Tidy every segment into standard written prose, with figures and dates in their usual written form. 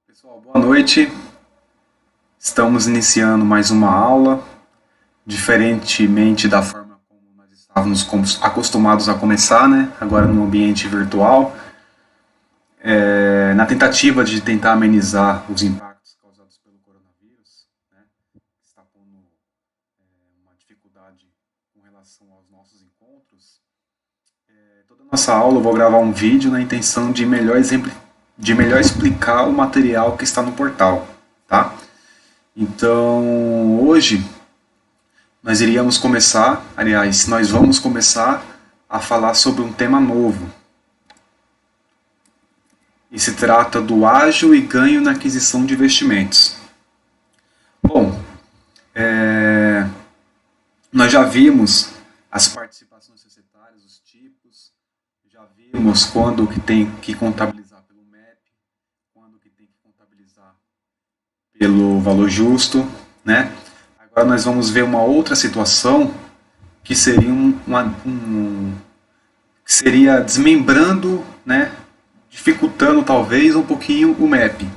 Pessoal, boa noite. Estamos iniciando mais uma aula, diferentemente da forma como nós estávamos acostumados a começar, né? Agora no ambiente virtual, na tentativa de tentar amenizar os impactos causados pelo coronavírus, né? Está pondo uma dificuldade com relação aos nossos encontros. Toda a nossa aula eu vou gravar um vídeo na intenção de melhor explicar o material que está no portal, tá? Então, hoje nós vamos começar a falar sobre um tema novo. E se trata do ágio e ganho na aquisição de investimentos. Bom, nós já vimos as participações societárias, os tipos, já vimos quando que tem que contabilizar pelo MEP, quando que tem que contabilizar pelo valor justo, né? Agora nós vamos ver uma outra situação que seria que seria desmembrando, né? Dificultando talvez um pouquinho o MEP.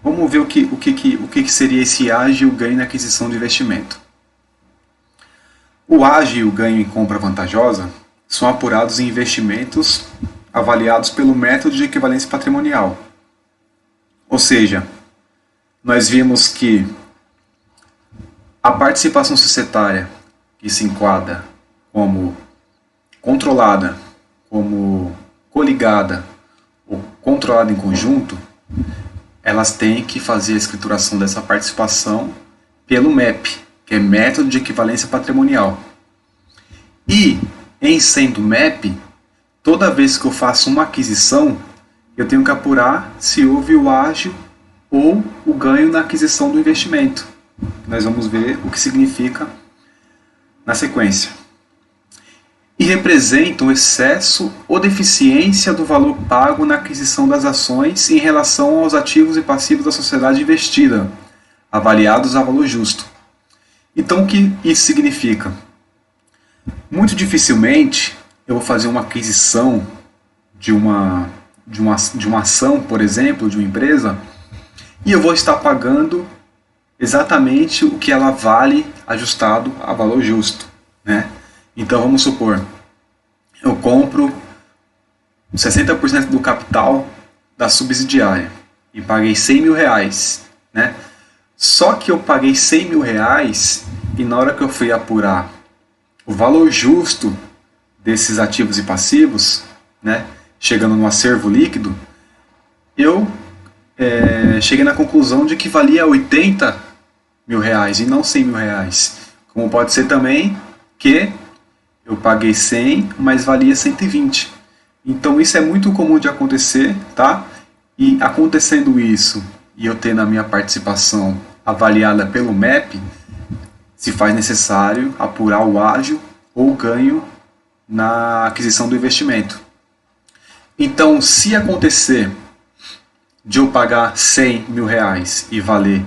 Vamos ver o que seria esse ágio e o ganho na aquisição de investimento. O ágio e o ganho em compra vantajosa são apurados em investimentos avaliados pelo método de equivalência patrimonial. Ou seja, nós vimos que a participação societária, que se enquadra como controlada, como coligada ou controlada em conjunto, elas têm que fazer a escrituração dessa participação pelo MEP, que é método de equivalência patrimonial. E, em sendo MEP, toda vez que eu faço uma aquisição, eu tenho que apurar se houve o ágio ou o ganho na aquisição do investimento. Nós vamos ver o que significa na sequência. E representam o excesso ou deficiência do valor pago na aquisição das ações em relação aos ativos e passivos da sociedade investida, avaliados a valor justo. Então, o que isso significa? Muito dificilmente eu vou fazer uma aquisição de uma ação, por exemplo, de uma empresa, e eu vou estar pagando exatamente o que ela vale ajustado a valor justo, né? Então vamos supor, eu compro 60% do capital da subsidiária e paguei 100 mil reais, né? Só que eu paguei 100 mil reais e na hora que eu fui apurar o valor justo desses ativos e passivos, né, chegando no acervo líquido, eu cheguei na conclusão de que valia 80 mil reais e não 100 mil reais. Como pode ser também que eu paguei 100, mas valia 120. Então isso é muito comum de acontecer, tá? E acontecendo isso, e eu tendo a minha participação avaliada pelo MEP, se faz necessário apurar o ágio ou o ganho na aquisição do investimento. Então, se acontecer de eu pagar 100 mil reais e valer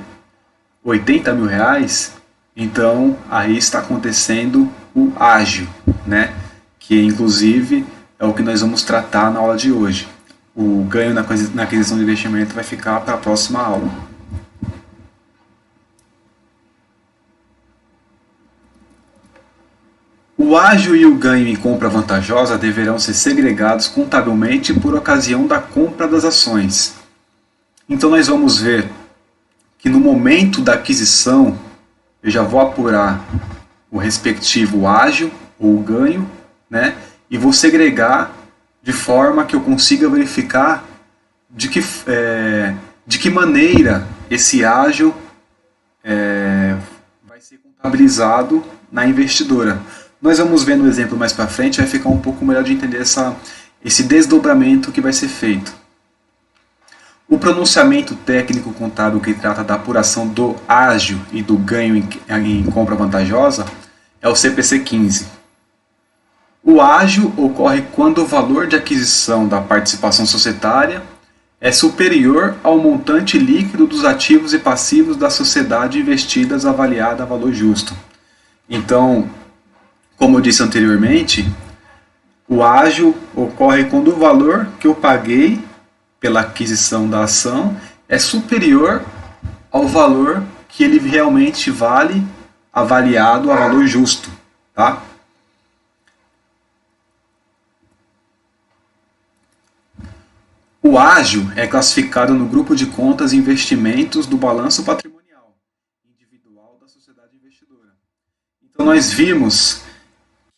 80 mil reais, então aí está acontecendo o ágio, né? Que inclusive é o que nós vamos tratar na aula de hoje. O ganho na aquisição de investimento vai ficar para a próxima aula. O ágio e o ganho em compra vantajosa deverão ser segregados contabilmente por ocasião da compra das ações. Então nós vamos ver que no momento da aquisição eu já vou apurar o respectivo ágio ou ganho, né? E vou segregar de forma que eu consiga verificar de que maneira esse ágio vai ser contabilizado na investidora. Nós vamos ver no exemplo mais para frente, vai ficar um pouco melhor de entender esse desdobramento que vai ser feito. O pronunciamento técnico contábil que trata da apuração do ágio e do ganho em compra vantajosa é o CPC 15. O ágio ocorre quando o valor de aquisição da participação societária é superior ao montante líquido dos ativos e passivos da sociedade investidas avaliada a valor justo. Então, como eu disse anteriormente, o ágio ocorre quando o valor que eu paguei pela aquisição da ação é superior ao valor que ele realmente vale, avaliado a valor justo, tá? O ágio é classificado no grupo de contas e investimentos do balanço patrimonial individual da sociedade investidora. Então nós vimos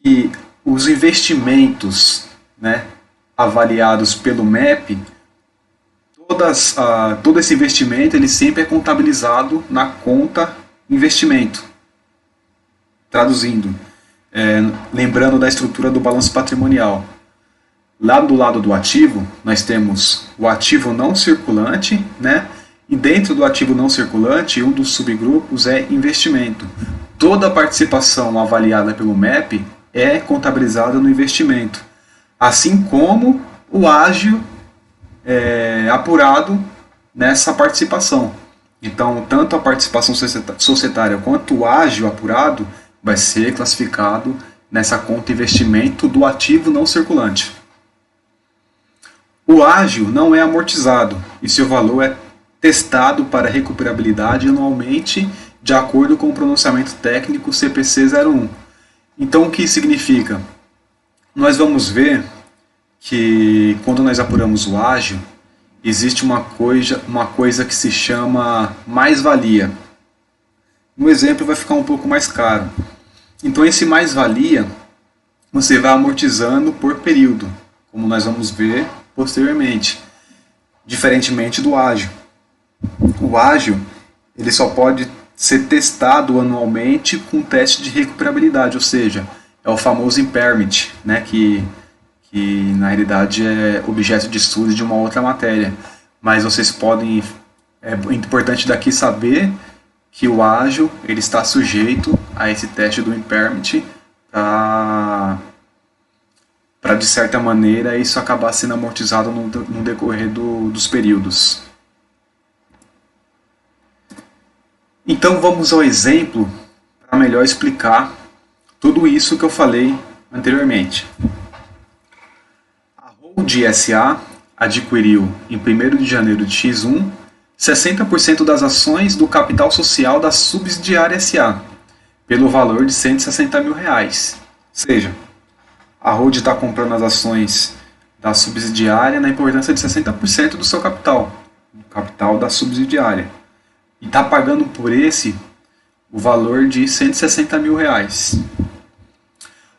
que os investimentos, né, avaliados pelo MEP, todo esse investimento ele sempre é contabilizado na conta investimento. Traduzindo, lembrando da estrutura do balanço patrimonial. Lá do lado do ativo, nós temos o ativo não circulante, né? E dentro do ativo não circulante, um dos subgrupos é investimento. Toda a participação avaliada pelo MEP é contabilizada no investimento, assim como o ágio apurado nessa participação. Então, tanto a participação societária quanto o ágio apurado vai ser classificado nessa conta investimento do ativo não circulante. O ágio não é amortizado e seu valor é testado para recuperabilidade anualmente de acordo com o pronunciamento técnico CPC 01. Então, o que significa? Nós vamos ver que quando nós apuramos o ágio, existe uma coisa que se chama mais-valia. No exemplo vai ficar um pouco mais caro. Então esse mais-valia você vai amortizando por período, como nós vamos ver posteriormente, diferentemente do ágio. O ágio ele só pode ser testado anualmente com teste de recuperabilidade, ou seja, é o famoso impairment, né, que na realidade é objeto de estudo de uma outra matéria. Mas vocês podem, é importante daqui saber que o ágio ele está sujeito a esse teste do impairment para de certa maneira isso acabar sendo amortizado no decorrer dos períodos. Então vamos ao exemplo para melhor explicar tudo isso que eu falei anteriormente. A Hold SA adquiriu em 1º de janeiro de X1 60% das ações do capital social da subsidiária SA pelo valor de R$160 mil. Ou seja, a Hold está comprando as ações da subsidiária na importância de 60% do seu capital, do capital da subsidiária. E está pagando por o valor de R$160 mil.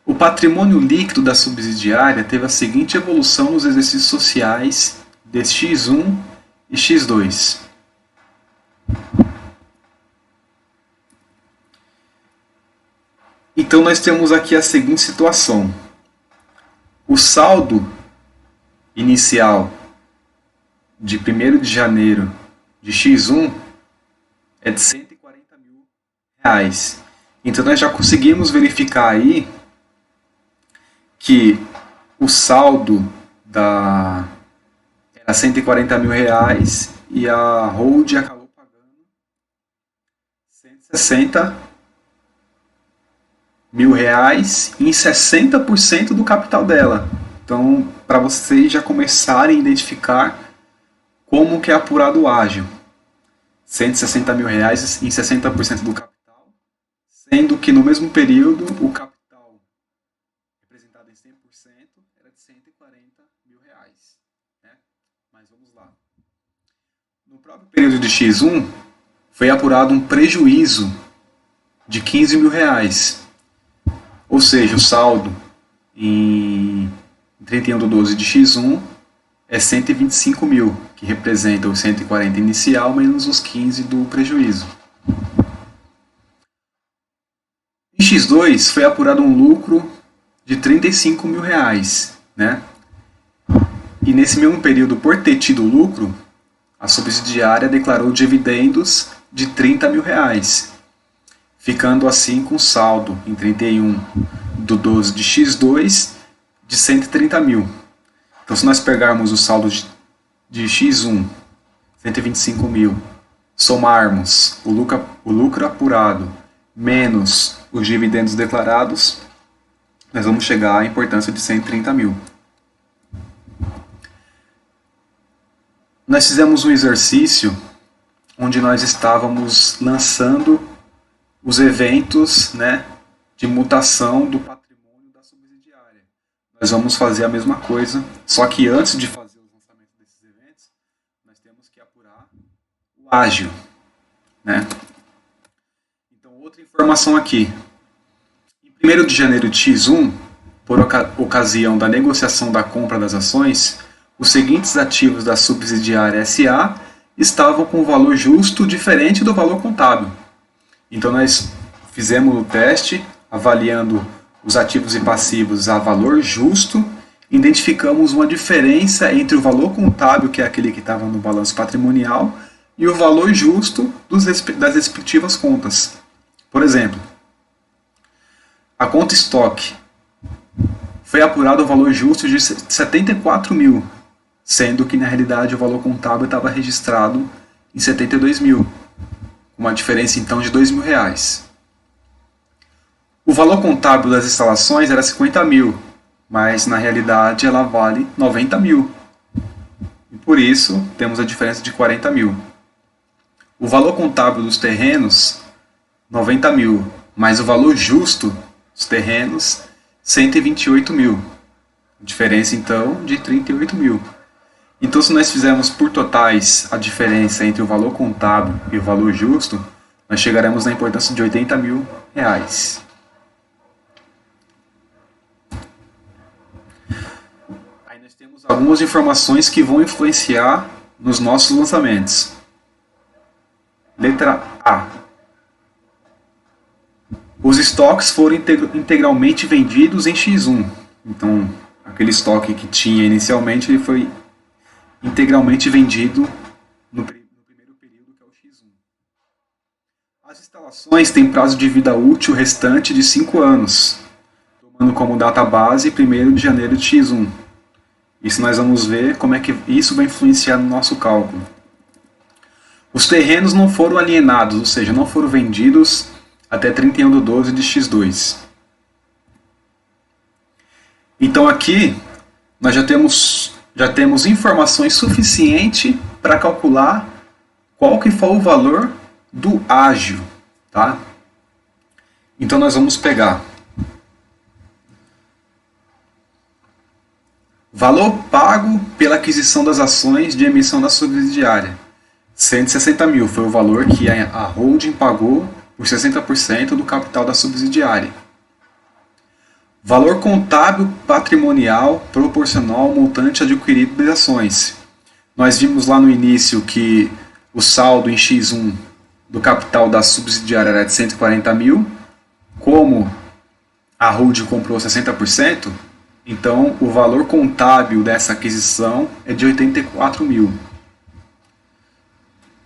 O patrimônio líquido da subsidiária teve a seguinte evolução nos exercícios sociais de X1 e X2. Então nós temos aqui a seguinte situação. O saldo inicial de 1º de janeiro de X1 é de R$140 mil. Então nós já conseguimos verificar aí que o saldo era R$140 mil e a Hold acabou pagando R$160 mil em 60% do capital dela. Então, para vocês já começarem a identificar como que é apurado o ágio. R$160 mil em 60% do capital, sendo que no mesmo período o capital representado em 100% era de R$140 mil. Né? Mas vamos lá. No próprio período de X1 foi apurado um prejuízo de R$15 mil. Ou seja, o saldo em 31/12 de X1 é R$125 mil, que representa os 140 inicial menos os 15 do prejuízo. Em X2 foi apurado um lucro de R$35 mil, né? E nesse mesmo período, por ter tido lucro, a subsidiária declarou dividendos de R$30 mil, ficando assim com saldo em 31/12 de X2 de R$130 mil. Então, se nós pegarmos o saldo de X1, R$125 mil, somarmos o lucro apurado menos os dividendos declarados, nós vamos chegar à importância de R$130 mil. nós fizemos um exercício onde nós estávamos lançando os eventos, né, de mutação do patrimônio da subsidiária. Nós vamos fazer a mesma coisa, só que antes de fazer o lançamento desses eventos, nós temos que apurar o ágio, né? Então, outra informação aqui. Em 1º de janeiro de X1, por ocasião da negociação da compra das ações, os seguintes ativos da subsidiária SA estavam com valor justo diferente do valor contábil. Então nós fizemos o teste, avaliando os ativos e passivos a valor justo, identificamos uma diferença entre o valor contábil, que é aquele que estava no balanço patrimonial, e o valor justo das respectivas contas. Por exemplo, a conta estoque foi apurado o valor justo de 74 mil, sendo que na realidade o valor contábil estava registrado em 72 mil, uma diferença então de 2 mil reais. O valor contábil das instalações era 50 mil, mas na realidade ela vale 90 mil. E por isso temos a diferença de 40 mil. O valor contábil dos terrenos, 90 mil, mas o valor justo dos terrenos, 128 mil. Diferença então de 38 mil. Então, se nós fizermos por totais a diferença entre o valor contábil e o valor justo, nós chegaremos na importância de 80 mil reais. Aí nós temos algumas informações que vão influenciar nos nossos lançamentos. Letra A. Os estoques foram integralmente vendidos em X1. Então, aquele estoque que tinha inicialmente ele foi integralmente vendido no primeiro período, que é o X1. As instalações têm prazo de vida útil restante de 5 anos, tomando como data base 1º de janeiro de X1. Isso nós vamos ver como é que isso vai influenciar no nosso cálculo. Os terrenos não foram alienados, ou seja, não foram vendidos até 31/12 de X2. Então aqui nós já temos informações suficientes para calcular qual que foi o valor do ágio, tá? Então nós vamos pegar valor pago pela aquisição das ações de emissão da subsidiária. 160 mil foi o valor que a holding pagou por 60% do capital da subsidiária. Valor contábil patrimonial proporcional ao montante adquirido das ações. Nós vimos lá no início que o saldo em X1 do capital da subsidiária era de 140 mil. Como a holding comprou 60%, então o valor contábil dessa aquisição é de 84 mil.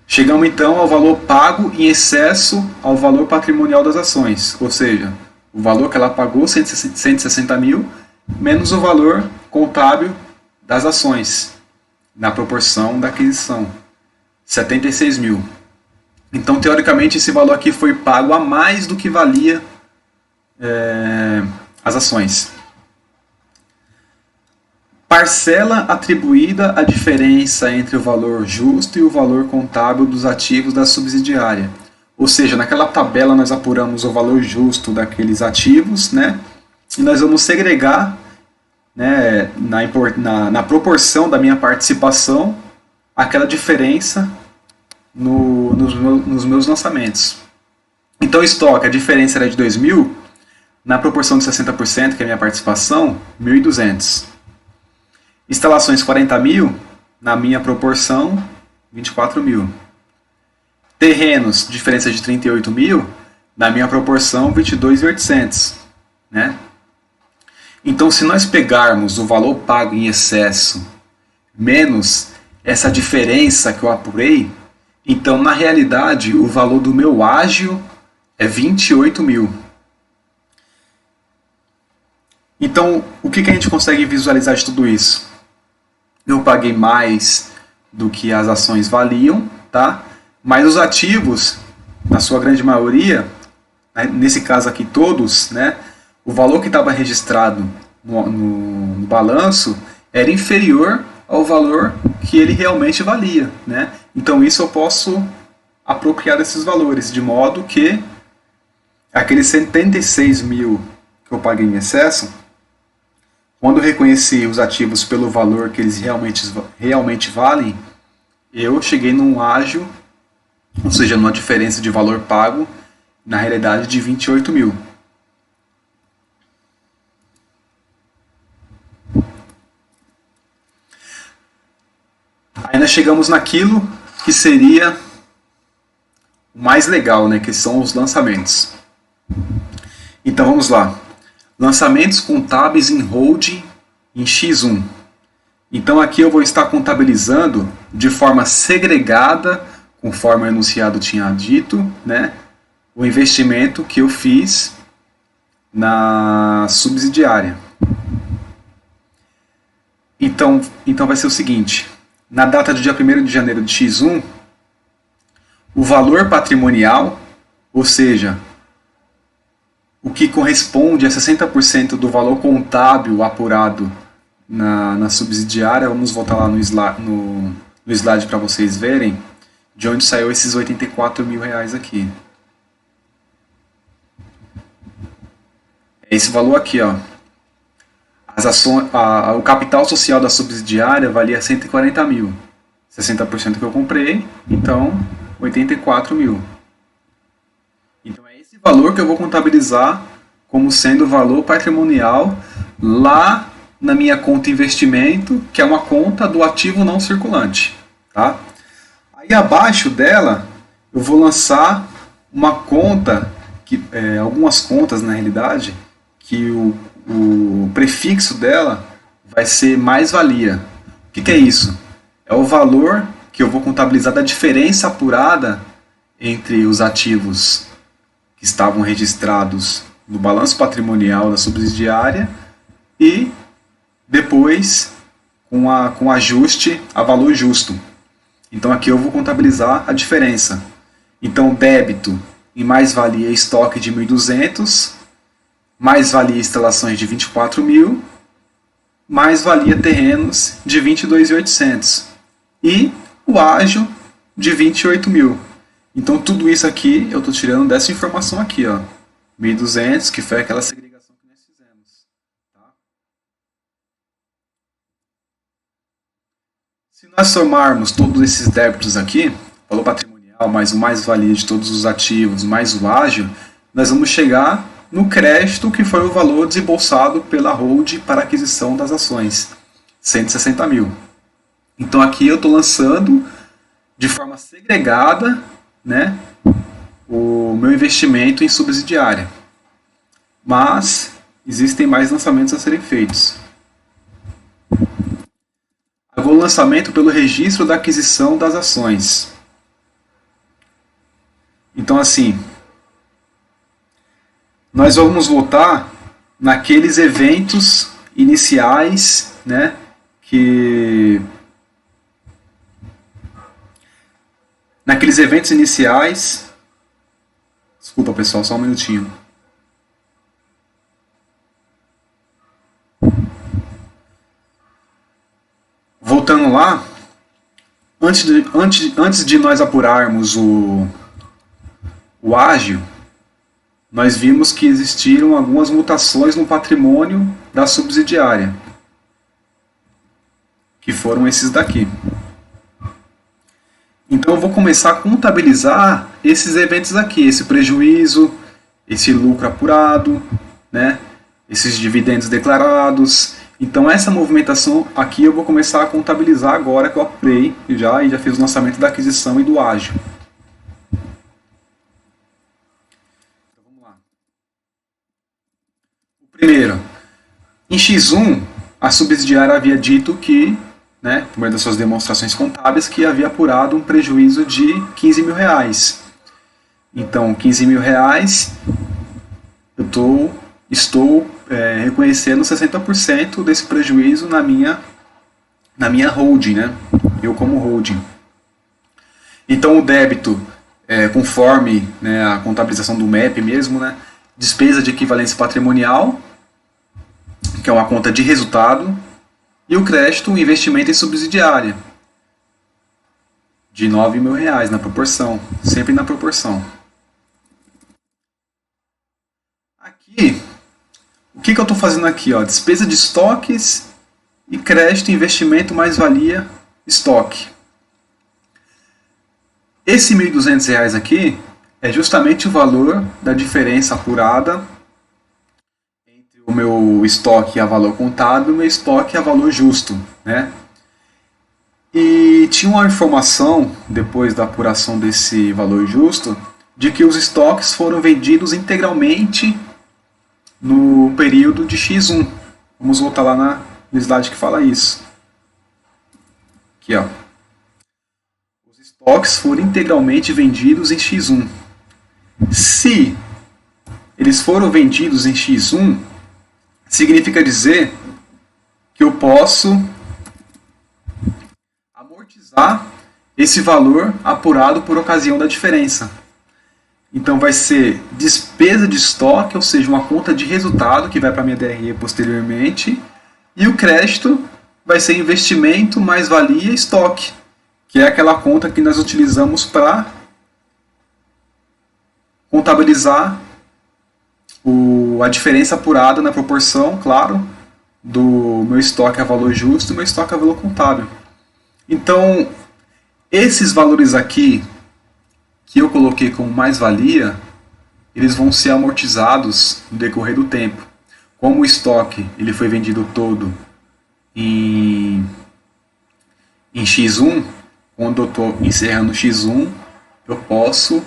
Chegamos então ao valor pago em excesso ao valor patrimonial das ações, ou seja, o valor que ela pagou, 160 mil, menos o valor contábil das ações, na proporção da aquisição, 76 mil. Então, teoricamente, esse valor aqui foi pago a mais do que valia as ações. Parcela atribuída à diferença entre o valor justo e o valor contábil dos ativos da subsidiária. Ou seja, naquela tabela nós apuramos o valor justo daqueles ativos, né? E nós vamos segregar, né, na proporção da minha participação aquela diferença nos meus lançamentos. Então, estoque, a diferença era de 2 mil, na proporção de 60%, que é a minha participação, 1.200. Instalações 40 mil, na minha proporção, 24 mil. Terrenos, diferença de 38 mil, na minha proporção, 22.800. Né? Então, se nós pegarmos o valor pago em excesso menos essa diferença que eu apurei, então, na realidade, o valor do meu ágio é 28 mil. Então, o que a gente consegue visualizar de tudo isso? Eu paguei mais do que as ações valiam, tá? Mas os ativos, na sua grande maioria, né, nesse caso aqui todos, né, o valor que estava registrado no balanço era inferior ao valor que ele realmente valia, né? Então isso eu posso apropriar desses valores, de modo que aqueles 76 mil que eu paguei em excesso, quando eu reconheci os ativos pelo valor que eles realmente valem, eu cheguei num ágio, ou seja, numa diferença de valor pago, na realidade de 28 mil. Aí nós chegamos naquilo que seria o mais legal, né, que são os lançamentos. Então vamos lá. Lançamentos contábeis em holding em X1. Então aqui eu vou estar contabilizando de forma segregada, conforme o enunciado tinha dito, né, o investimento que eu fiz na subsidiária. Então vai ser o seguinte: na data do dia 1º de janeiro de X1, o valor patrimonial, ou seja, o que corresponde a 60% do valor contábil apurado na subsidiária, vamos voltar lá no slide para vocês verem de onde saiu esses 84 mil reais aqui. É esse valor aqui, ó. As ações, o capital social da subsidiária valia 140 mil. 60% que eu comprei, então 84 mil. Então é esse valor que eu vou contabilizar como sendo o valor patrimonial lá na minha conta investimento, que é uma conta do ativo não circulante. Tá? Aí abaixo dela eu vou lançar uma conta, algumas contas na realidade, que o prefixo dela vai ser mais-valia. O que é isso? É o valor que eu vou contabilizar da diferença apurada entre os ativos que estavam registrados no balanço patrimonial da subsidiária e depois com ajuste a valor justo. Então aqui eu vou contabilizar a diferença. Então débito em mais-valia estoque de 1.200, mais-valia instalações de 24 mil, mais-valia terrenos de 22.800 e o ágio de 28 mil. Então tudo isso aqui eu estou tirando dessa informação aqui, ó, 1.200, que foi aquela segregação que nós fizemos. Tá? Se nós somarmos todos esses débitos aqui, valor patrimonial mais o mais-valia de todos os ativos mais o ágio, nós vamos chegar no crédito, que foi o valor desembolsado pela hold para aquisição das ações, 160 mil. Então aqui eu estou lançando de forma segregada, né, o meu investimento em subsidiária. Mas existem mais lançamentos a serem feitos. Agora o lançamento pelo registro da aquisição das ações. Então assim, nós vamos voltar naqueles eventos iniciais, né, naqueles eventos iniciais. Desculpa, pessoal, só um minutinho. Voltando lá, antes de nós apurarmos o ágio, nós vimos que existiram algumas mutações no patrimônio da subsidiária, que foram esses daqui. Então eu vou começar a contabilizar esses eventos aqui, esse prejuízo, esse lucro apurado, né, esses dividendos declarados. Então essa movimentação aqui eu vou começar a contabilizar agora que eu apurei e já fiz o lançamento da aquisição e do ágio. Primeiro, em X1, a subsidiária havia dito que, né, por meio das suas demonstrações contábeis, que havia apurado um prejuízo de 15 mil reais. Então, 15 mil reais, eu estou reconhecendo 60% desse prejuízo na minha holding, né, eu como holding. Então, o débito, conforme, né, a contabilização do MEP mesmo, né, despesa de equivalência patrimonial, que é uma conta de resultado, E o crédito, o investimento em subsidiária, de R$ 9.000 na proporção, sempre na proporção. Aqui, o que eu estou fazendo aqui? Ó? Despesa de estoques e crédito, investimento, mais-valia, estoque. Esse R$ 1.200 aqui é justamente o valor da diferença apurada entre o meu estoque a valor contábil e o meu estoque a valor justo, né? E tinha uma informação, depois da apuração desse valor justo, de que os estoques foram vendidos integralmente no período de X1. Vamos voltar lá no slide que fala isso. Aqui, ó. Os estoques foram integralmente vendidos em X1. Se eles foram vendidos em X1, significa dizer que eu posso amortizar esse valor apurado por ocasião da diferença. Então vai ser despesa de estoque, ou seja, uma conta de resultado que vai para a minha DRE posteriormente, e o crédito vai ser investimento, mais-valia, estoque, que é aquela conta que nós utilizamos para contabilizar a diferença apurada na proporção, claro, do meu estoque a valor justo e meu estoque a valor contábil. Então, esses valores aqui que eu coloquei como mais-valia, eles vão ser amortizados no decorrer do tempo. Como o estoque ele foi vendido todo em X1, quando eu estou encerrando X1, eu posso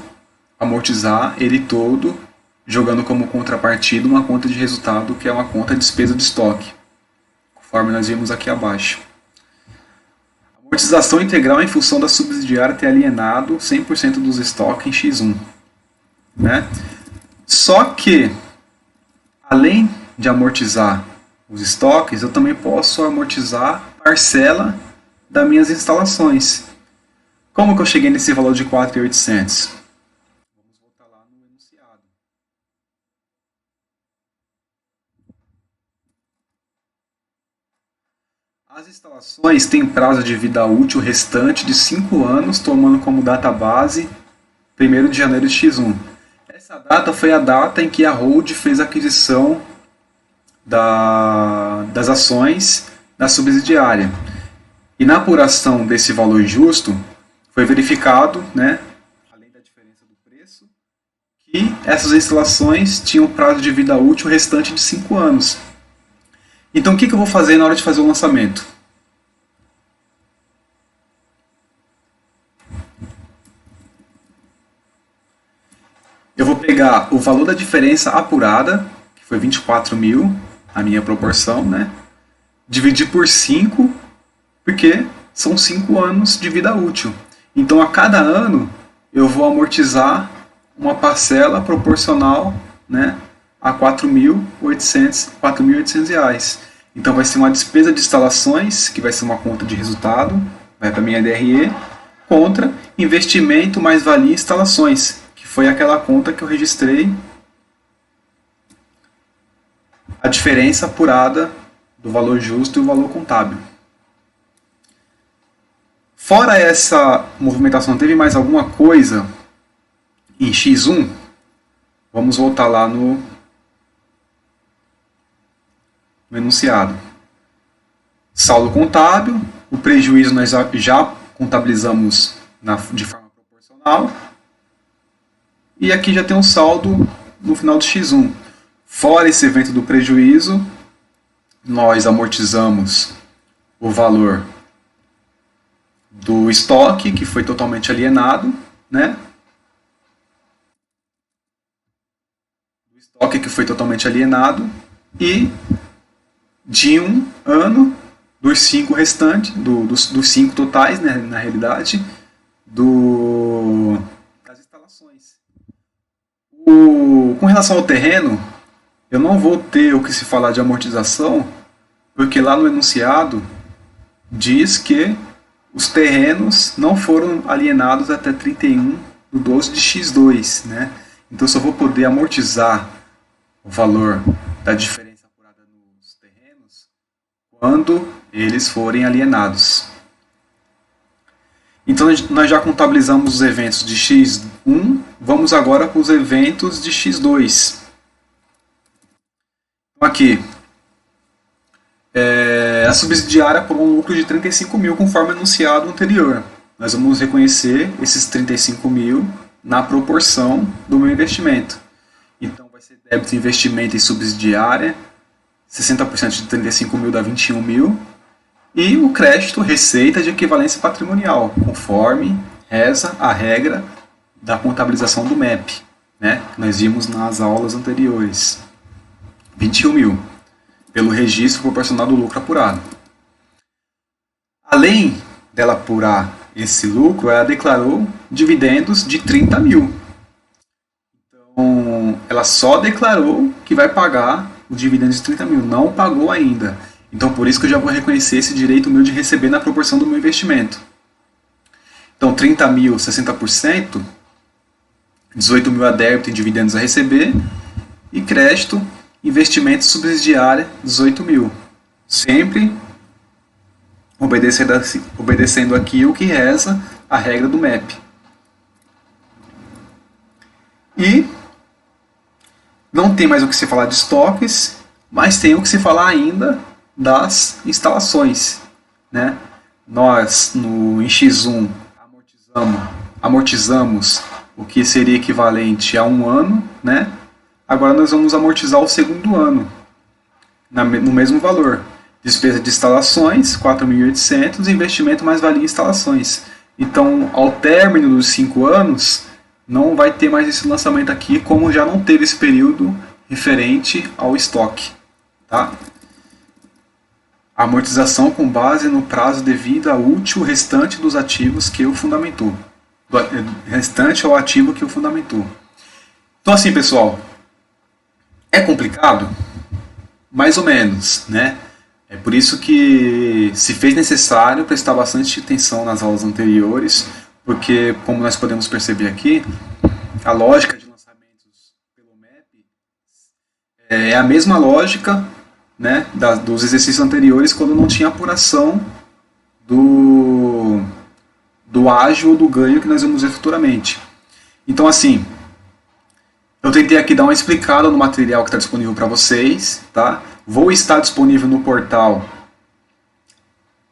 amortizar ele todo, jogando como contrapartida uma conta de resultado, que é uma conta de despesa de estoque, conforme nós vimos aqui abaixo. Amortização integral em função da subsidiária ter alienado 100% dos estoques em X1. Né? Só que, além de amortizar os estoques, eu também posso amortizar a parcela das minhas instalações. Como que eu cheguei nesse valor de 4.800? Vamos voltar lá no enunciado. As instalações têm prazo de vida útil restante de 5 anos, tomando como data base 1º de janeiro de X1. Essa data foi a data em que a Hold fez a aquisição das ações da subsidiária. E na apuração desse valor justo, foi verificado, né, além da diferença do preço, que essas instalações tinham prazo de vida útil restante de 5 anos. Então, o que eu vou fazer na hora de fazer o lançamento? Eu vou pegar o valor da diferença apurada, que foi 24.000, a minha proporção, né? Dividir por 5, porque são 5 anos de vida útil. Então, a cada ano, eu vou amortizar uma parcela proporcional, né, a R$ 4.800. Então vai ser uma despesa de instalações, que vai ser uma conta de resultado, vai para a minha DRE, contra investimento mais valia instalações, que foi aquela conta que eu registrei a diferença apurada do valor justo e o valor contábil. Fora essa movimentação, teve mais alguma coisa em X1? Vamos voltar lá no enunciado. Saldo contábil, o prejuízo nós já contabilizamos de forma proporcional. E aqui já tem um saldo no final do X1. Fora esse evento do prejuízo, nós amortizamos o valor do estoque, que foi totalmente alienado, né? Do estoque que foi totalmente alienado, e de um ano, dos 5 restantes, dos 5 totais, né, na realidade, das instalações. Com relação ao terreno, eu não vou ter o que se falar de amortização, porque lá no enunciado diz que os terrenos não foram alienados até 31/12 de X2, né? Então, eu só vou poder amortizar o valor da diferença apurada nos terrenos quando eles forem alienados. Então nós já contabilizamos os eventos de x1, vamos agora para os eventos de x2. Então aqui, a subsidiária por um lucro de 35 mil, conforme anunciado anterior. Nós vamos reconhecer esses 35 mil na proporção do meu investimento. Então vai ser débito investimento e subsidiária, 60% de 35 mil dá 21 mil. E o crédito, receita de equivalência patrimonial, conforme reza a regra da contabilização do MEP, né, que nós vimos nas aulas anteriores. 21 mil, pelo registro proporcional do lucro apurado. Além dela apurar esse lucro, ela declarou dividendos de 30 mil. Então, ela só declarou que vai pagar os dividendos de 30 mil, não pagou ainda. Então, por isso que eu já vou reconhecer esse direito meu de receber na proporção do meu investimento. Então, 30 mil, 60%, 18 mil a débito e dividendos a receber, e crédito, investimento subsidiário, 18 mil. Sempre obedecendo aqui o que reza a regra do MEP. E não tem mais o que se falar de estoques, mas tem o que se falar ainda das instalações, né? Nós em X1 amortizamos o que seria equivalente a um ano, né? Agora nós vamos amortizar o segundo ano no mesmo valor. Despesa de instalações, 4.800, investimento mais valia em instalações. Então, ao término dos 5 anos, não vai ter mais esse lançamento aqui, como já não teve esse período referente ao estoque, tá? A amortização com base no prazo de vida útil restante dos ativos que o fundamentou. Restante ao ativo que o fundamentou. Então assim, pessoal, é complicado? Mais ou menos, né? É por isso que se fez necessário prestar bastante atenção nas aulas anteriores, porque, como nós podemos perceber aqui, a lógica de lançamentos pelo MEP é a mesma lógica, né, dos exercícios anteriores, quando não tinha apuração do ágio ou do ganho que nós vamos ver futuramente. Então, assim, eu tentei aqui dar uma explicada no material que está disponível para vocês, tá? Vou estar disponível no portal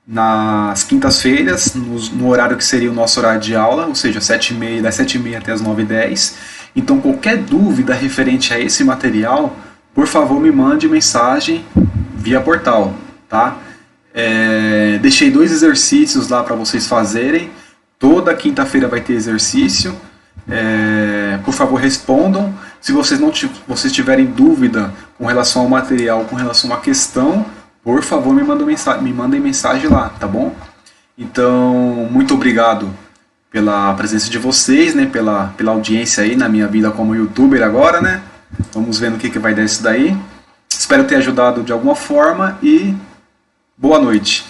nas quintas-feiras, no horário que seria o nosso horário de aula, ou seja, das 7h30 até as 9h10. Então, qualquer dúvida referente a esse material, por favor, me mande mensagem via portal, tá? Deixei 2 exercícios lá para vocês fazerem. Toda quinta-feira vai ter exercício. Por favor, respondam. Se vocês tiverem dúvida com relação ao material, com relação à questão, por favor, me mandem mensagem lá, tá bom? Então, muito obrigado pela presença de vocês, né? Pela audiência aí na minha vida como youtuber agora, né? Vamos ver no que vai dar isso daí. Espero ter ajudado de alguma forma e boa noite.